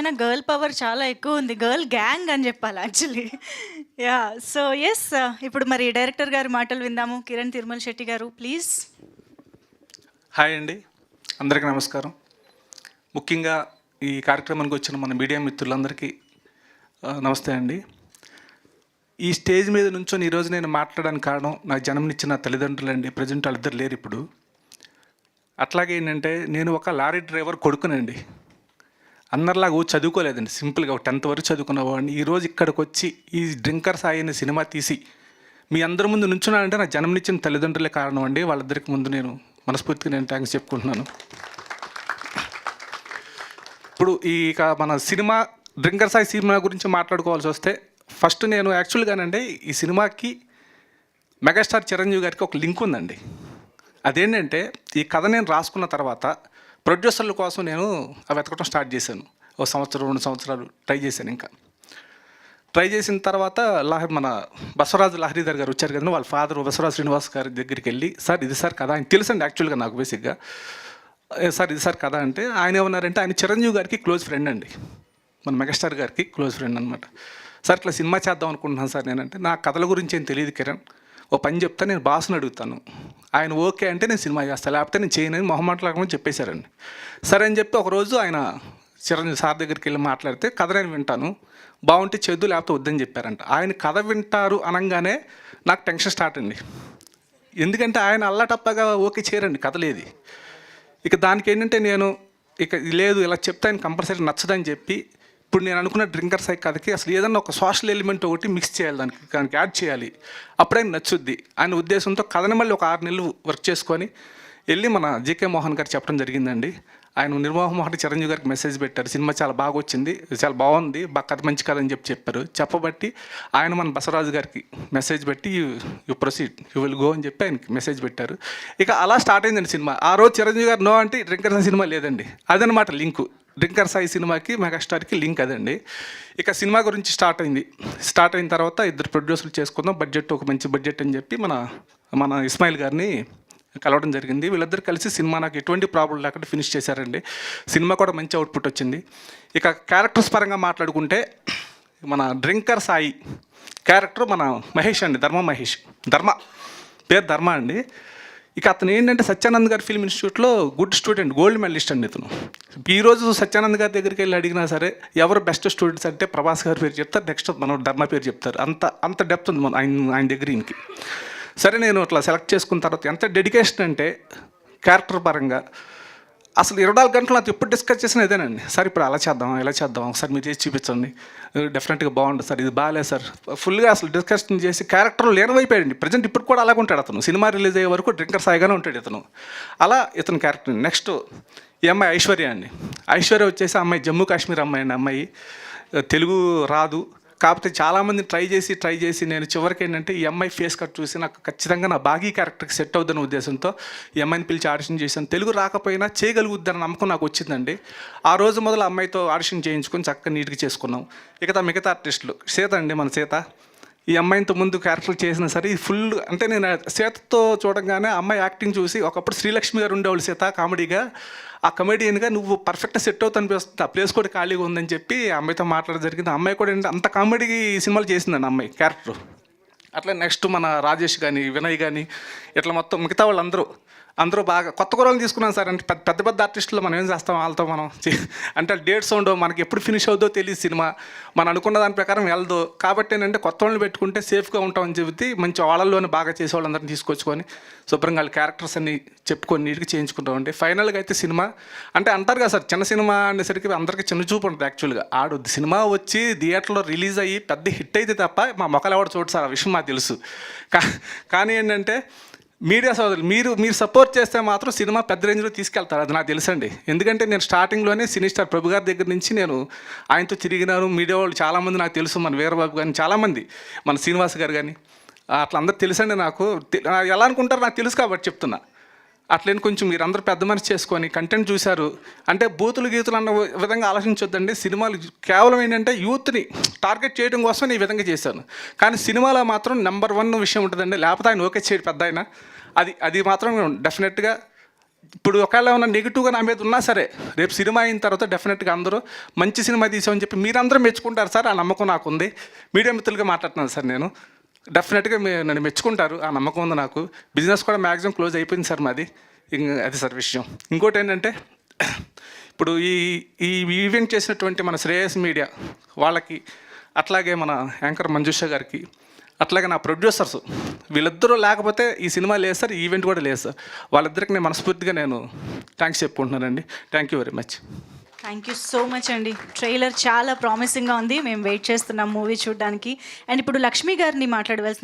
అయినా girl power చాలా ఎక్కువ ఉంది. గర్ల్ గ్యాంగ్ అని చెప్పాలి యాక్చువల్లీ. యాహ్! సో యెస్, ఇప్పుడు మరి డైరెక్టర్ గారి మాటలు విందాము. కిరణ్ తిరుమల శెట్టి గారు ప్లీజ్. హాయ్ అండి, అందరికీ నమస్కారం. ముఖ్యంగా ఈ కార్యక్రమానికి వచ్చిన మన మీడియా మిత్రులందరికీ నమస్తే అండి. ఈ స్టేజ్ మీద నుంచొని ఈరోజు నేను మాట్లాడడానికి కారణం నాకు జన్మనిచ్చిన తల్లిదండ్రులండి. ప్రజెంట్ వాళ్ళిద్దరు లేరు ఇప్పుడు. అట్లాగే ఏంటంటే నేను ఒక లారీ డ్రైవర్ కొడుకునండి. అందరిలాగా చదువుకోలేదండి, సింపుల్గా ఒక 10th వరకు చదువుకున్నవాడిని. ఈరోజు ఇక్కడికి వచ్చి ఈ డ్రింకర్ సాయి అనే సినిమా తీసి మీ అందరి ముందు నుంచున్నానంటే నా జన్మనిచ్చిన తల్లిదండ్రులే కారణం అండి. వాళ్ళిద్దరికి ముందు నేను మనస్ఫూర్తిగా నేను థ్యాంక్స్ చెప్పుకుంటున్నాను. ఇప్పుడు మన సినిమా డ్రింకర్ సాయి సినిమా గురించి మాట్లాడుకోవాల్సి వస్తే ఫస్ట్ నేను యాక్చువల్గానండి ఈ సినిమాకి మెగాస్టార్ చిరంజీవి గారికి ఒక లింక్ ఉందండి. అదేంటంటే ఈ కథ నేను రాసుకున్న తర్వాత ప్రొడ్యూసర్ల కోసం నేను వెతకడం స్టార్ట్ చేశాను. 1 సంవత్సరం 2 సంవత్సరాలు ట్రై చేశాను. ఇంకా ట్రై చేసిన తర్వాత మన బసవరాజు లహరీధర్ గారు వచ్చారు కదా, వాళ్ళ ఫాదర్ బసవరాజు శ్రీనివాస్ గారి దగ్గరికి వెళ్ళి, సార్ ఇది సార్ కథ, ఆయన తెలుసండి యాక్చువల్గా నాకు బేసిక్గా. సార్ ఇది సార్ కథ అంటే ఆయన ఏమన్నారంటే, ఆయన చిరంజీవి గారికి క్లోజ్ ఫ్రెండ్ అండి, మన మెగాస్టార్ గారికి క్లోజ్ ఫ్రెండ్ అనమాట. సార్ ఇట్లా సినిమా చేద్దాం అనుకుంటున్నాను సార్ నేనంటే, నా కథల గురించి ఏం తెలియదు కిరణ్, ఓ పని చెప్తా, నేను బాస్ని అడుగుతాను, ఆయన ఓకే అంటే నేను సినిమా చేస్తాను, లేకపోతే నేను చేయనని మొహమాటలాగమని చెప్పేశారండి. సరే అని చెప్పి ఒకరోజు ఆయన చిరంజీవి సార్ దగ్గరికి వెళ్ళి మాట్లాడితే, కథ నేను వింటాను, బాగుంటే చేద్దు లేకపోతే వద్దని చెప్పారంట. ఆయన కథ వింటారు అనగానే నాకు టెన్షన్ స్టార్ట్ అండి. ఎందుకంటే ఆయన అల్లటప్పగా ఓకే చేయరండి కథలేది. ఇక దానికి ఏంటంటే నేను ఇక లేదు ఇలా చెప్తే ఆయన కంపల్సరీ నచ్చదని చెప్పి, ఇప్పుడు నేను అనుకున్న డ్రింకర్ సాయి కథకి అసలు ఏదన్నా ఒక సోషల్ ఎలిమెంట్ ఒకటి మిక్స్ చేయాలి, దానికి యాడ్ చేయాలి, అప్పుడే నచ్చుద్ది ఆయన ఉద్దేశంతో కథని మళ్ళీ ఒక 6 నెలలు వర్క్ చేసుకొని వెళ్ళి మన జీకే మోహన్ గారు చెప్పడం జరిగిందండి. ఆయన నిర్మోహన్ చిరంజీవి గారికి మెసేజ్ పెట్టారు, సినిమా చాలా బాగా వచ్చింది, చాలా బాగుంది, కథ మంచి కథ అని చెప్పారు. చెప్పబట్టి ఆయన మన బసవరాజు గారికి మెసేజ్ పెట్టి you proceed, you will go అని చెప్పి ఆయనకి మెసేజ్ పెట్టారు. ఇక అలా స్టార్ట్ అయిందండి సినిమా. ఆ రోజు చిరంజీవి గారు నో అంటే డ్రింకర్ సాయి సినిమా లేదండి. అదనమాట లింకు, డ్రింకర్ సాయి సినిమాకి మెగాస్టార్కి లింక్ అదండి. ఇక సినిమా గురించి స్టార్ట్ అయిన తర్వాత 2 ప్రొడ్యూసర్లు చేసుకుందాం, బడ్జెట్ ఒక మంచి బడ్జెట్ అని చెప్పి మన ఇస్మాయిల్ గారిని కలవడం జరిగింది. వీళ్ళిద్దరు కలిసి సినిమా నాకు ఎటువంటి ప్రాబ్లం లేకుండా ఫినిష్ చేశారండి. సినిమా కూడా మంచి అవుట్పుట్ వచ్చింది. ఇక క్యారెక్టర్స్ పరంగా మాట్లాడుకుంటే మన డ్రింకర్ సాయి క్యారెక్టర్ మన మహేష్ అండి, ధర్మ పేరు ధర్మ అండి. ఇక అతను ఏంటంటే సత్యానంద్ గారి ఫిల్మ్ ఇన్స్టిట్యూట్లో గుడ్ స్టూడెంట్, గోల్డ్ మెడలిస్ట్ అండి ఇతను. ఈరోజు సత్యానంద్ గారి దగ్గరికి వెళ్ళి అడిగినా సరే ఎవరు బెస్ట్ స్టూడెంట్స్ అంటే ప్రభాస్ గారి పేరు చెప్తారు, నెక్స్ట్ మనం ధర్మ పేరు చెప్తారు. అంత డెప్త్ ఉంది ఆయన దగ్గర ఈయనకి. సరే నేను అట్లా సెలెక్ట్ చేసుకున్న తర్వాత ఎంత డెడికేషన్ అంటే క్యారెక్టర్ పరంగా అసలు 24 గంటలు నాకు ఎప్పుడు డిస్కస్ చేసిన ఇదేనండి. సార్ ఇప్పుడు అలా చేద్దాం ఇలా చేద్దాం, ఒకసారి మీరు చేసి చూపించండి, డెఫినెట్గా బాగుంటుంది సార్, ఇది బాగాలేదు సార్, ఫుల్గా అసలు డిస్కషన్ చేసి క్యారెక్టర్ లేనివైపోయాడండి. ప్రజెంట్ ఇప్పుడు కూడా అలాగే ఉంటాడు అతను. సినిమా రిలీజ్ అయ్యే వరకు డ్రింకర్ సాయిగానే ఉంటాడు ఇతను. అలా ఇతను క్యారెక్టర్. నెక్స్ట్ ఈ అమ్మాయి ఐశ్వర్య అండి. ఐశ్వర్య వచ్చేసి అమ్మాయి జమ్మూ కాశ్మీర్ అమ్మాయి అండి. అమ్మాయి తెలుగు రాదు, కాకపోతే చాలామంది ట్రై చేసి నేను చివరికి ఏంటంటే ఈ అమ్మాయి ఫేస్ కట్ చూసి నాకు ఖచ్చితంగా నా బాగీ క్యారెక్టర్కి సెట్ అవుద్దన్న ఉద్దేశంతో ఈ అమ్మాయిని పిలిచి ఆడిషన్ చేశాను. తెలుగు రాకపోయినా చేయగలుగుద్దన్న నమ్మకం నాకు వచ్చిందండి. ఆ రోజు మొదలు అమ్మాయితో ఆడిషన్ చేయించుకొని చక్కగా నీట్గా చేసుకున్నాం. ఇక మిగతా ఆర్టిస్టులు సీత అండి, మన సీత. ఈ అమ్మాయితో ముందు క్యారెక్టర్ చేసినా సరే ఇది ఫుల్ అంటే నేను సీతతో చూడగానే అమ్మాయి యాక్టింగ్ చూసి, ఒకప్పుడు శ్రీలక్ష్మి గారు ఉండేవాళ్ళు సీత కామెడీగా, ఆ కమెడియన్గా నువ్వు పర్ఫెక్ట్గా సెట్ అవుతా అనిపిస్తుంది, ఆ ప్లేస్ కూడా ఖాళీగా ఉందని చెప్పి అమ్మాయితో మాట్లాడడం జరిగింది. అమ్మాయి కూడా ఏంటంటే అంత కామెడీ సినిమాలు చేసిందండి అమ్మాయి క్యారెక్టర్. అట్లా నెక్స్ట్ మన రాజేష్ కానీ వినయ్ కానీ ఇట్లా మొత్తం మిగతా వాళ్ళు అందరూ బాగా కొత్త కూరలు తీసుకున్నాను సార్. అంటే పెద్ద ఆర్టిస్టులు మనం ఏం చేస్తాం, వాళ్ళతో మనం అంటే డేట్స్ ఉండవు, మనకి ఎప్పుడు ఫినిష్ అవుతుందో తెలియదు సినిమా, మనం అనుకున్న దాని ప్రకారం వెళ్దో. కాబట్టి ఏంటంటే కొత్త వాళ్ళని పెట్టుకుంటే సేఫ్గా ఉంటామని చెబితే మంచి వాళ్ళల్లోనే బాగా చేసే వాళ్ళందరినీ తీసుకొచ్చుకొని శుభ్రంగా వాళ్ళ క్యారెక్టర్స్ అన్ని చెప్పుకొని నీట్గా చేయించుకుంటామండి. ఫైనల్గా అయితే సినిమా అంటే అంటారు కదా సార్, చిన్న సినిమా అనేసరికి అందరికీ చిన్న చూపు ఉంటుంది. యాక్చువల్గా సినిమా వచ్చి థియేటర్లో రిలీజ్ అయ్యి పెద్ద హిట్ అయితే తప్ప మా మొక్కలు ఎవరు చూడు సార్, ఆ విషయం మాకు తెలుసు. కానీ ఏంటంటే మీడియా సోదరులు మీరు సపోర్ట్ చేస్తే మాత్రం సినిమా పెద్ద రేంజ్లో తీసుకెళ్తారు, అది నాకు తెలుసండి. ఎందుకంటే నేను స్టార్టింగ్లోనే సినీ స్టార్ ప్రభు గారి దగ్గర నుంచి నేను ఆయనతో తిరిగినాను. మీడియా వాళ్ళు చాలామంది నాకు తెలుసు, మన వీరబాబు కానీ చాలామంది, మన శ్రీనివాస్ గారు కానీ అట్లా అందరూ తెలుసండి. నాకు ఎలా అనుకుంటారు నాకు తెలుసు కాబట్టి చెప్తున్నా. అట్లని కొంచెం మీరు అందరూ పెద్ద మనసు చేసుకొని కంటెంట్ చూశారు అంటే బూతులు గీతులు అన్న విధంగా ఆలోచించొద్దండి. సినిమాలు కేవలం ఏంటంటే యూత్ని టార్గెట్ చేయడం కోసం నేను ఈ విధంగా చేశాను. కానీ సినిమాలో మాత్రం నెంబర్ 1 విషయం ఉంటుందండి, లేకపోతే ఆయన ఓకే చేయడు పెద్ద ఆయన, అది మాత్రం డెఫినెట్గా ఇప్పుడు ఒకవేళ ఏమైనా నెగిటివ్గా నా మీద ఉన్నా సరే రేపు సినిమా అయిన తర్వాత డెఫినెట్గా అందరూ మంచి సినిమా తీసామని చెప్పి మీరందరూ మెచ్చుకుంటారు సార్, ఆ నమ్మకం నాకు ఉంది. మీడియా మిత్రులుగా మాట్లాడుతున్నాను సార్ నేను. డెఫినెట్గా నన్ను మెచ్చుకుంటారు, ఆ నమ్మకం ఉంది నాకు. బిజినెస్ కూడా మ్యాక్సిమం క్లోజ్ అయిపోయింది సార్ మాది. అది సార్ విషయం. ఇంకోటి ఏంటంటే ఇప్పుడు ఈ ఈవెంట్ చేసినటువంటి మన శ్రేయస్ మీడియా వాళ్ళకి, అట్లాగే మన యాంకర్ మంజుష గారికి, అట్లాగే నా ప్రొడ్యూసర్స్, వీళ్ళిద్దరూ లేకపోతే ఈ సినిమా లేదు సార్, ఈ ఈవెంట్ కూడా లేదు సార్. వాళ్ళిద్దరికి నేను మనస్ఫూర్తిగా నేను థ్యాంక్స్ చెప్పుకుంటున్నానండి. Thank you very much. Thank you so much అండి. ట్రైలర్ చాలా ప్రామిసింగ్గా ఉంది, మేము వెయిట్ చేస్తున్నాం మూవీ చూడడానికి. అండ్ ఇప్పుడు లక్ష్మి గారిని మాట్లాడవలసింది